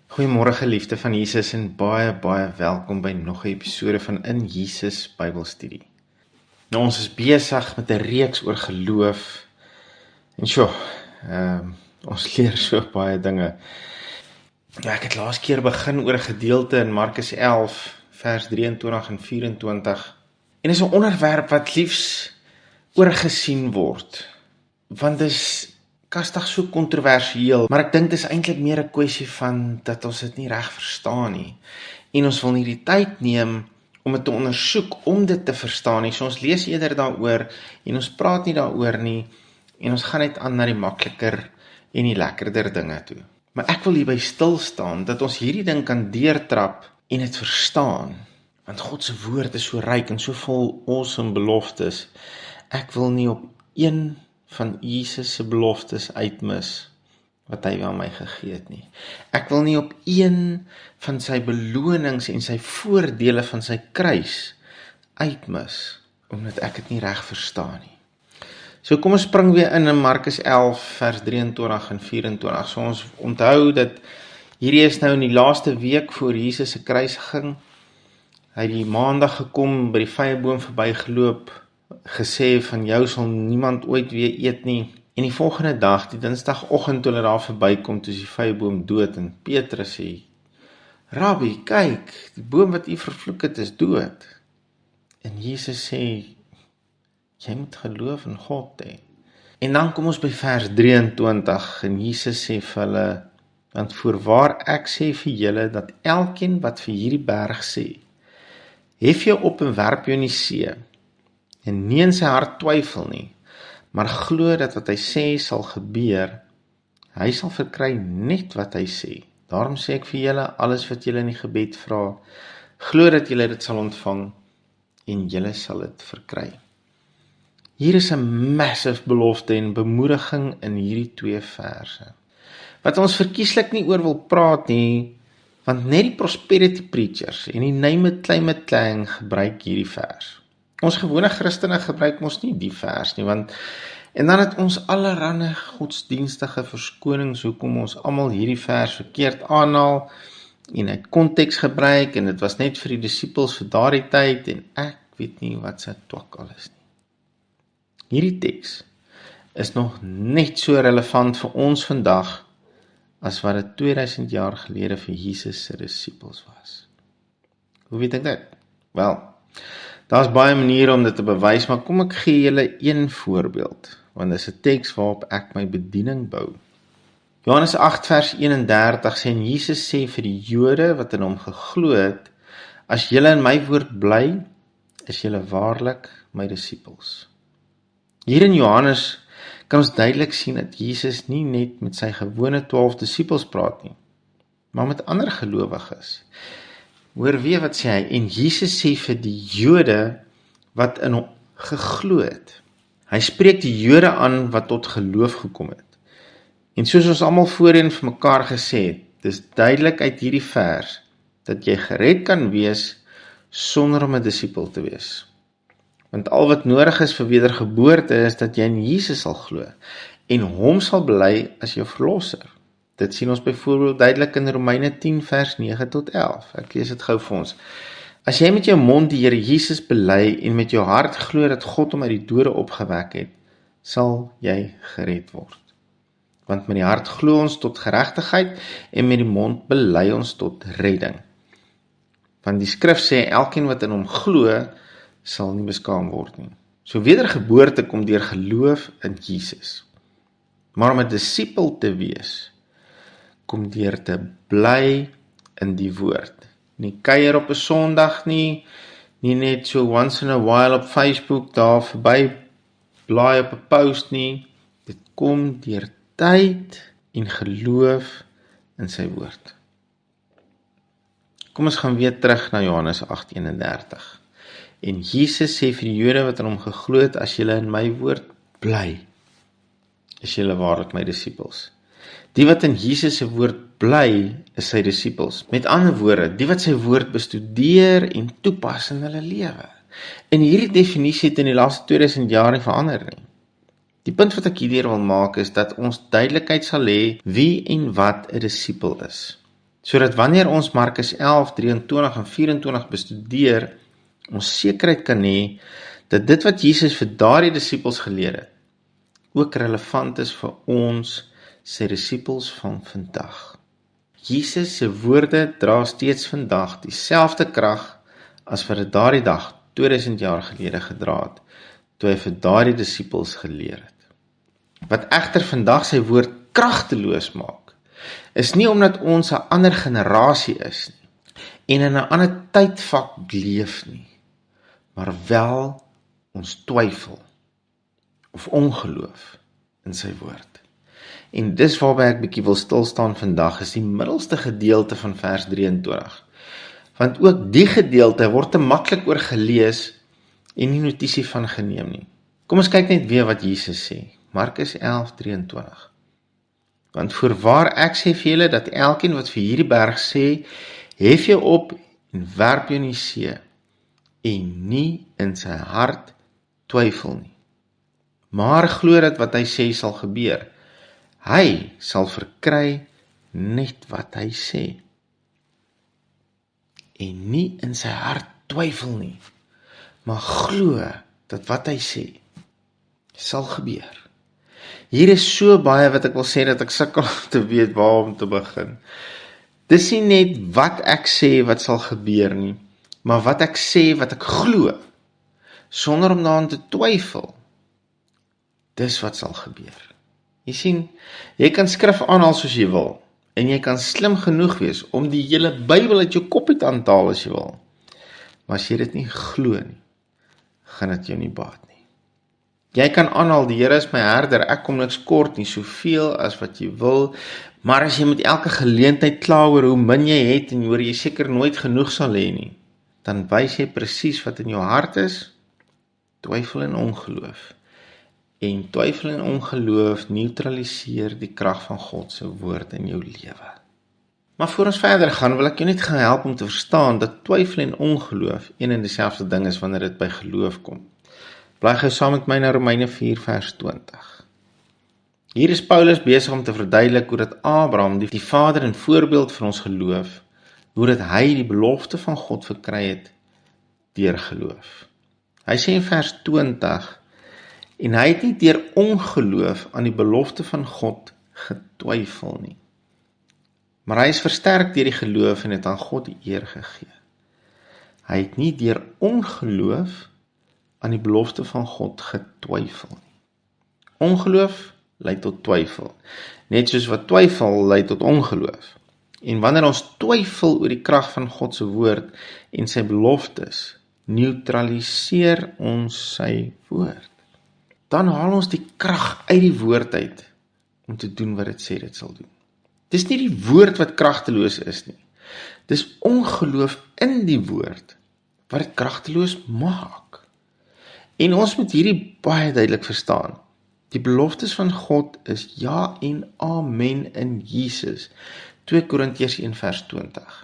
Goeiemôre geliefde van Jesus en baie welkom by nog 'n episode van In Jesus Bybelstudie. Nou ons is besig met 'n reeks oor geloof en ons leer so baie dinge. Ja, ek het laas keer begin oor 'n gedeelte in Markus 11 vers 23 en 24 en is 'n onderwerp wat liefs oorgesien word, want dit is kastig so kontroversieel, maar ek dink dit is eintlik meer 'n kwessie van dat ons dit nie reg verstaan nie. En ons wil nie die tyd neem om dit te ondersoek, om dit te verstaan nie. So ons lees eerder daaroor en ons praat nie daaroor nie en ons gaan net aan na die makliker en die lekkerder dinge toe. Maar ek wil hierby stil staan dat ons hierdie ding kan deurtrap en dit verstaan. Want God se woord is so ryk en so vol awesome beloftes. Ek wil nie op een van Jesus se beloftes uitmis wat hy aan my gegee het nie. Ek wil nie op een van sy belonings en sy voordele van sy kruis uitmis, omdat ek dit nie reg verstaan nie. So kom ons spring weer in Markus 11 vers 23 en 24. So ons onthou dat hierdie is nou in die laaste week voor Jesus se kruisiging. Hy het die maandag gekom, by die vyeboom verbygeloop, gesê van jou sal niemand ooit weer eet nie. En die volgende dag, die dinsdagoggend toe hulle daar verbykom, toe is die vyeboom dood en Petrus sê, Rabbi, kyk, die boom wat u vervloek het is dood. En Jesus sê, jy moet geloof in God hê. En dan kom ons by vers 23 en Jesus sê vir hulle, want voorwaar ek sê vir julle dat elkeen wat vir hierdie berg sê, hef jou op en werp jou in die see, en nie in sy hart twyfel nie, maar glo dat wat hy sê sal gebeur, hy sal verkry net wat hy sê. Daarom sê ek vir julle, alles wat julle in die gebed vra, glo dat julle dit sal ontvang, en julle sal dit verkry. Hier is 'n massive belofte en bemoediging in hierdie twee verse, wat ons verkieslik nie oor wil praat nie, want net die prosperity preachers en die name it, claim it clang gebruik hierdie vers. Ons gewone Christene gebruik mos nie die vers nie, en dan het ons allerhande godsdienstige verskonings hoekom ons almal hierdie vers verkeerd aanhaal en uit konteks gebruik en dit was net vir die disippels vir daardie tyd en ek weet nie wat se twak alles nie. Hierdie teks is nog net so relevant vir ons vandag as wat dit 2000 jaar gelede vir Jesus se disippels was. Hoe weet ek dit? Wel, daar's baie maniere om dit te bewys, maar kom ek gee julle een voorbeeld, want dit is 'n teks waarop ek my bediening bou. Johannes 8 vers 31 sê, en Jesus sê vir die Jode wat in hom geglo het, as julle in my woord bly, is julle waarlik my disippels. Hier in Johannes kan ons duidelik sien dat Jesus nie net met sy gewone 12 disippels praat nie, maar met ander gelowiges. Hoor weer wat sê hy, en Jesus sê vir die Jode wat in hom geglo het. Hy spreek die Jode aan wat tot geloof gekom het. En soos ons almal voorheen vir mekaar gesê het, dis duidelik uit hierdie vers, dat jy gered kan wees sonder om 'n disipel te wees. Want al wat nodig is vir wedergeboorte is dat jy in Jesus sal glo, en hom sal bely as jou verlosser. Dit sien ons byvoorbeeld duidelik in Romeine 10 vers 9 tot 11. Ek lees dit gou vir ons. As jy met jou mond die Here Jesus bely en met jou hart glo dat God hom uit die dode opgewek het, sal jy gered word. Want met die hart glo ons tot geregtigheid en met die mond bely ons tot redding. Want die skrif sê, elkeen wat in hom glo, sal nie beskaam word nie. So wedergeboorte kom deur geloof in Jesus. Maar om 'n disipel te wees, kom deur te bly in die woord. Nie kuier op 'n Sondag nie net so once in a while op Facebook daar verby blaai op 'n post nie. Dit kom deur tyd en geloof in sy woord. Kom ons gaan weer terug na Johannes 8:31. En Jesus sê vir die Jode wat aan hom geglo het, as julle in my woord bly, is julle waarlik my disippels. Die wat in Jesus se woord bly, is sy disippels. Met ander woorde, die wat sy woord bestudeer en toepas in hulle lewe. En hierdie definisie het in die laaste 2000 jaar nie verander nie. Die punt wat ek hierdeur wil maak is dat ons duidelikheid sal hê wie en wat 'n disipel is. sodat wanneer ons Markus 11, 23 en 24 bestudeer, ons sekerheid kan hê, dat dit wat Jesus vir daardie disippels geleer het, ook relevant is vir ons, sy disippels van vandag. Jesus se woorde dra steeds vandag dieselfde krag as wat dit daardie dag 2000 jaar gelede gedra het, toe hy vir daardie disippels geleer het. Wat egter vandag sy woord kragteloos maak, is nie omdat ons 'n ander generasie is nie, en in 'n ander tydvak leef nie, maar wel ons twyfel of ongeloof in sy woord. En dis waarby ek bietjie wil stilstaan vandag, is die middelste gedeelte van vers 23. Want ook die gedeelte word te maklik oorgelees en nie notisie van geneem nie. Kom ons kyk net weer wat Jesus sê. Markus 11, 23. Want voorwaar ek sê vir julle, dat elkeen wat vir hierdie berg sê, hef jou op en werp jou in die see, en nie in sy hart twyfel nie, maar glo dat wat hy sê sal gebeur. Hy sal verkry net wat hy sê, en nie in sy hart twyfel nie, maar glo dat wat hy sê sal gebeur. Hier is so baie wat ek wil sê, dat ek sukkel om te weet waar om te begin. Dis nie net wat ek sê wat sal gebeur nie, maar wat ek sê wat ek glo, sonder om daaraan te twyfel, dis wat sal gebeur. Jy sien, jy kan skrif aanhaal soos jy wil, en jy kan slim genoeg wees om die hele Bybel uit jou kop uit aan te haal as jy wil, maar as jy dit nie glo nie, gaan dit jou nie baat nie. Jy kan aanhaal, die Here is my herder, ek kom niks kort nie, soveel as wat jy wil, maar as jy met elke geleentheid kla oor hoe min jy het, en oor jy seker nooit genoeg sal hê nie, dan wys jy presies wat in jou hart is, twyfel en ongeloof. En twyfel en ongeloof neutraliseer die krag van God se woord in jou lewe. Maar voor ons verder gaan, wil ek jou net gaan help om te verstaan dat twyfel en ongeloof een en dieselfde ding is wanneer dit by geloof kom. Blaai gou saam met my na Romeine 4 vers 20. Hier is Paulus besig om te verduidelik hoe dat Abraham, die vader en voorbeeld van ons geloof, hoe dat hy die belofte van God verkry het deur geloof. Hy sê in vers 20, en hy het nie deur ongeloof aan die belofte van God getwyfel nie, maar hy is versterk deur die geloof en het aan God die eer gegee. Hy het nie deur ongeloof aan die belofte van God getwyfel nie. Ongeloof lei tot twyfel, net soos wat twyfel lei tot ongeloof. En wanneer ons twyfel oor die krag van God se woord en sy beloftes, neutraliseer ons sy woord. Dan haal ons die krag uit die woord uit om te doen wat dit sê dit sal doen. Dis nie die woord wat kragteloos is nie. Dis ongeloof in die woord wat dit kragteloos maak. En ons moet hierdie baie duidelik verstaan. Die beloftes van God is ja en amen in Jesus. 2 Korintiërs 1 vers 20.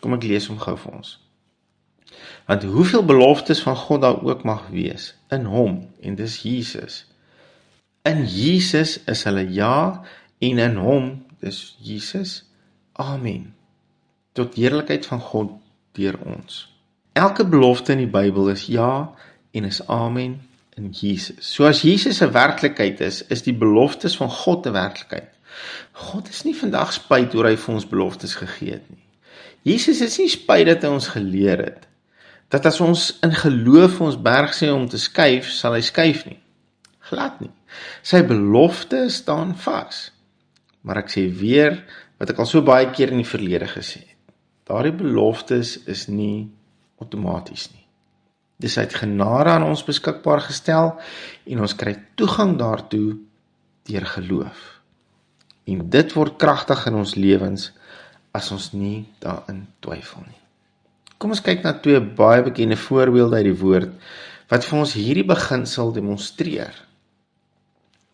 Kom ek lees hom gou vir ons. Want hoeveel beloftes van God daar ook mag wees, in hom, en dis Jesus. In Jesus is hulle ja, en in hom, dis Jesus, amen. Tot heerlikheid van God deur ons. Elke belofte in die Bybel is ja, en is amen in Jesus. So as Jesus 'n werklikheid is die beloftes van God 'n werklikheid. God is nie vandag spyt oor hy vir ons beloftes gegee het nie. Jesus is nie spyt dat hy ons geleer het, dat as ons in geloof ons berg sê om te skuif, sal hy skuif nie. Glad nie. Sy belofte staan vas. Maar ek sê weer, wat ek al so baie keer in die verlede gesê het, daardie beloftes is nie outomaties nie. Dis uit genade aan ons beskikbaar gestel, en ons kry toegang daartoe deur geloof. En dit word kragtig in ons lewens, as ons nie daarin twyfel nie. Kom ons kyk na 2 baie bekende voorbeelde uit die woord, wat vir ons hierdie beginsel demonstreer.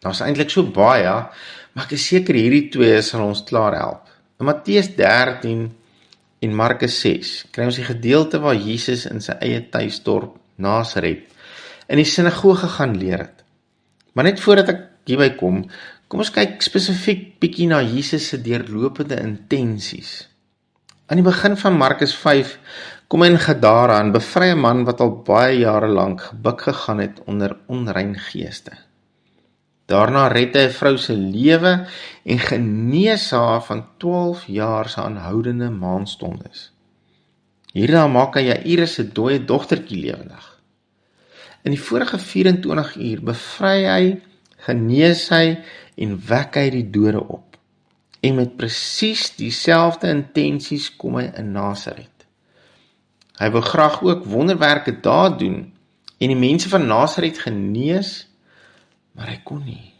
Daar's eintlik so baie, maar ek is seker hierdie 2 sal ons klaar help. In Matteus 13 en Markus 6 kry ons die gedeelte waar Jesus in sy eie tuisdorp Nasaret in die sinagoge gaan leer het. Maar net voordat ek hierby kom ons kyk spesifiek bietjie na Jesus se deurlopende intensies Aan die begin van Markus 5 kom hy in Gadara en bevry 'n man wat al baie jare lank gebuk gegaan het onder onrein geeste. Daarna red hy 'n vrou se lewe en genees haar van 12 jaar se aanhoudende maanstondes. Hierna maak hy Jairus se dooie dogtertjie lewendig. In die vorige 24 uur bevry hy, genees hy en wek hy die dode op. En met presies dieselfde intensies kom hy in Nasaret. Hy wou graag ook wonderwerke daar doen en die mense van Nasaret genees, maar hy kon nie.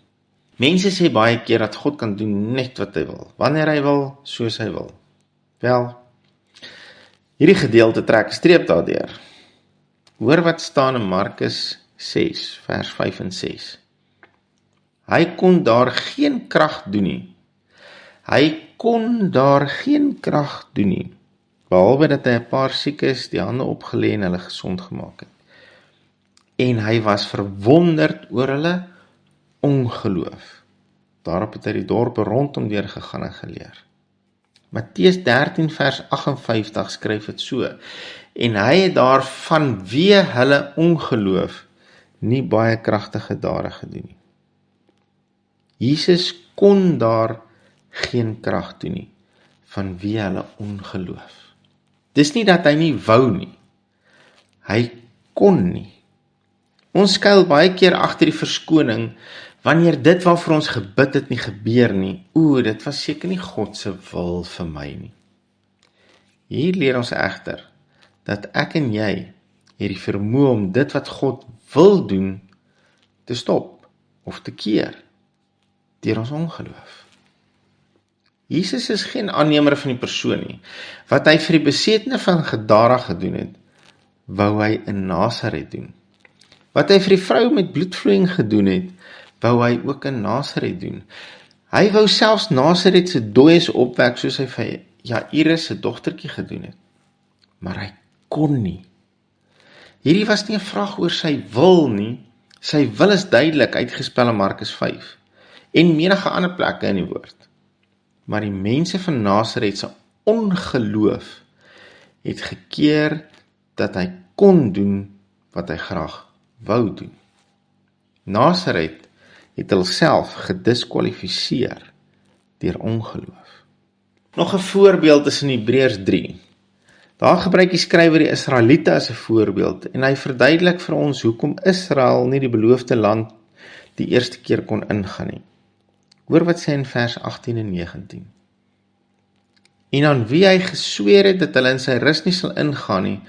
Mense sê baie keer dat God kan doen net wat hy wil, wanneer hy wil, soos hy wil. Wel, hierdie gedeelte trek 'n streep daardeur. Hoor wat staan in Markus 6, vers 5 en 6. Hy kon daar geen krag doen nie. Behalwe dat hy 'n paar siekes die hande opgelê en hulle gesond gemaak het. En hy was verwonderd oor hulle ongeloof. Daarop het hy die dorpe rondom deur gegaan en geleer. Matteus 13 vers 58 skryf dit so: En hy het daar vanweë hulle ongeloof nie baie kragtige dade gedoen nie. Jesus kon daar geen krag doen nie, vanweë hulle ongeloof. Dis nie dat hy nie wou nie, hy kon nie. Ons skuil baie keer agter die verskoning, wanneer dit waarvoor ons gebid het nie gebeur nie. Dit was seker nie God se wil vir my nie. Hier leer ons egter, dat ek en jy het die vermoë om dit wat God wil doen, te stop, of te keer, deur ons ongeloof. Jesus is geen aannemer van die persoon nie. Wat hy vir die besetene van Gadara gedoen het, wou hy in Nasaret doen. Wat hy vir die vrou met bloedvloeiing gedoen het, wou hy ook in Nasaret doen. Hy wou selfs Nasaret se dooies opwek, soos hy vir Jairus se dogtertjie gedoen het. Maar hy kon nie. Hierdie was nie 'n vraag oor sy wil nie. Sy wil is duidelik uitgespel in Markus 5 en menige ander plekke in die woord. Maar die mense van Nasaret se ongeloof het gekeer dat hy kon doen wat hy graag wou doen. Nasaret het hulself gediskwalifiseer deur ongeloof. Nog 'n voorbeeld is in Hebreërs 3. Daar gebruik die skrywer die Israeliete as 'n voorbeeld en hy verduidelik vir ons hoekom Israel nie die beloofde land die eerste keer kon ingaan nie. Hoor wat sê in vers 18 en 19. En aan wie hy gesweer het dat hulle in sy rus nie sal ingaan nie,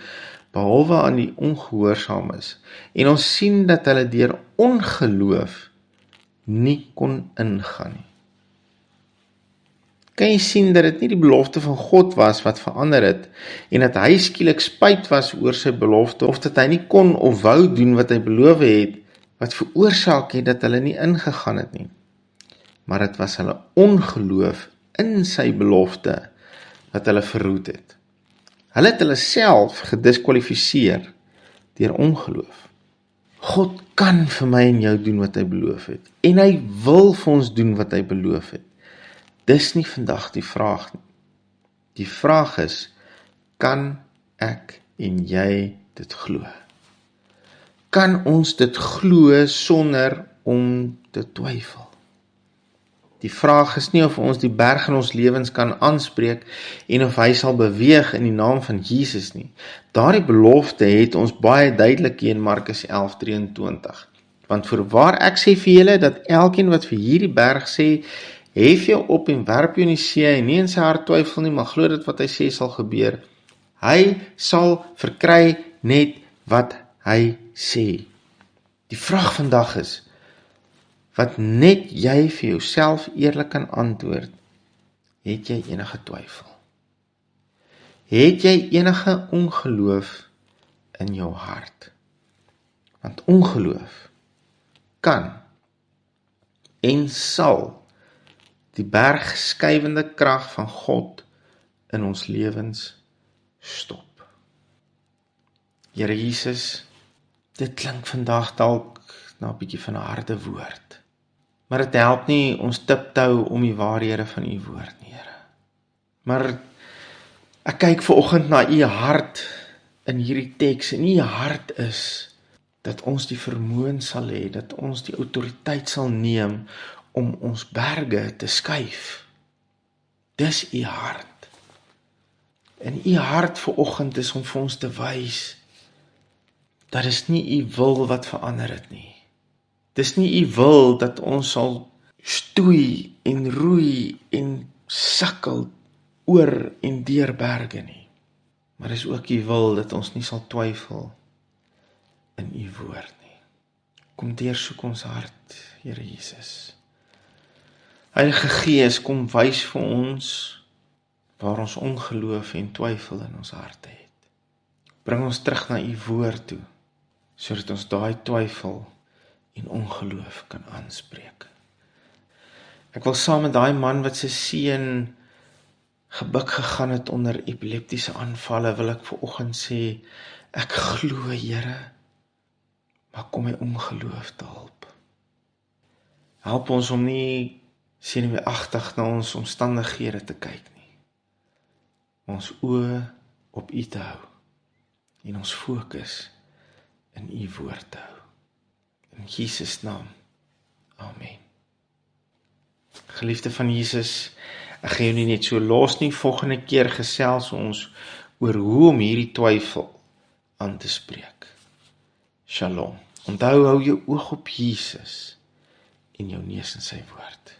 behalwe aan die ongehoorsaames. En ons sien dat hulle deur ongeloof nie kon ingaan nie. Kan jy sien dat dit nie die belofte van God was wat verander het, en dat hy skielik spyt was oor sy belofte, of dat hy nie kon of wou doen wat hy beloof het, wat veroorsaak het dat hulle nie ingegaan het nie. Maar dit was hulle ongeloof in sy belofte wat hulle verhoed het. Hulle het hulle self gediskwalifiseer deur ongeloof. God kan vir my en jou doen wat hy beloof het, en hy wil vir ons doen wat hy beloof het. Dis nie vandag die vraag nie. Die vraag is, kan ek en jy dit glo? Kan ons dit glo sonder om te twyfel? Die vraag is nie of ons die berg in ons lewens kan aanspreek en of hy sal beweeg in die naam van Jesus nie. Daardie belofte het ons baie duidelik hier in Markus 11:23. Want voorwaar ek sê vir julle dat elkeen wat vir hierdie berg sê, hef jou op en werp jou in die see, en nie in sy hart twyfel nie, maar glo dit wat hy sê sal gebeur. Hy sal verkry net wat hy sê. Die vraag vandag is, wat net jy vir jouself eerlik kan antwoord, het jy enige twyfel? Het jy enige ongeloof in jou hart? Want ongeloof kan en sal die bergskuivende krag van God in ons lewens stop. Here Jesus, dit klink vandag dalk na 'n bietjie van 'n harde woord, maar dit help nie ons tiptou om die waarhede van u woord nie, Here. Maar Ek kyk vanoggend na u hart in hierdie teks, en u hart is dat ons die vermoë sal hê, dat ons die autoriteit sal neem om ons berge te skuif. Dis u hart. En u hart vanoggend is om vir ons te wys dat is nie u wil wat verander het nie. Dis nie u wil dat ons sal stoei en roei en sukkel oor en deur berge nie. Maar dis ook u wil dat ons nie sal twyfel in u woord nie. Kom deursoek ons hart, Here Jesus. Heilige Gees, kom wys vir ons waar ons ongeloof en twyfel in ons harte het. Bring ons terug na u woord toe, sodat ons daai twyfel en ongeloof kan aanspreek. Ek wil saam met daai man wat sy seun gebuk gegaan het onder epileptiese aanvalle, wil ek vanoggend sê, ek glo, Here, maar kom my ongeloof te help. Help ons om nie senuweeagtig na ons omstandighede te kyk nie. Ons oë op u te hou en ons fokus in u woord te hou. In Jesus naam. Amen. Geliefde van Jesus, ek gaan jou nie net so los nie, volgende keer gesels ons oor hoe om hierdie twyfel aan te spreek. Shalom. Onthou, hou jou oog op Jesus en jou neus in sy woord.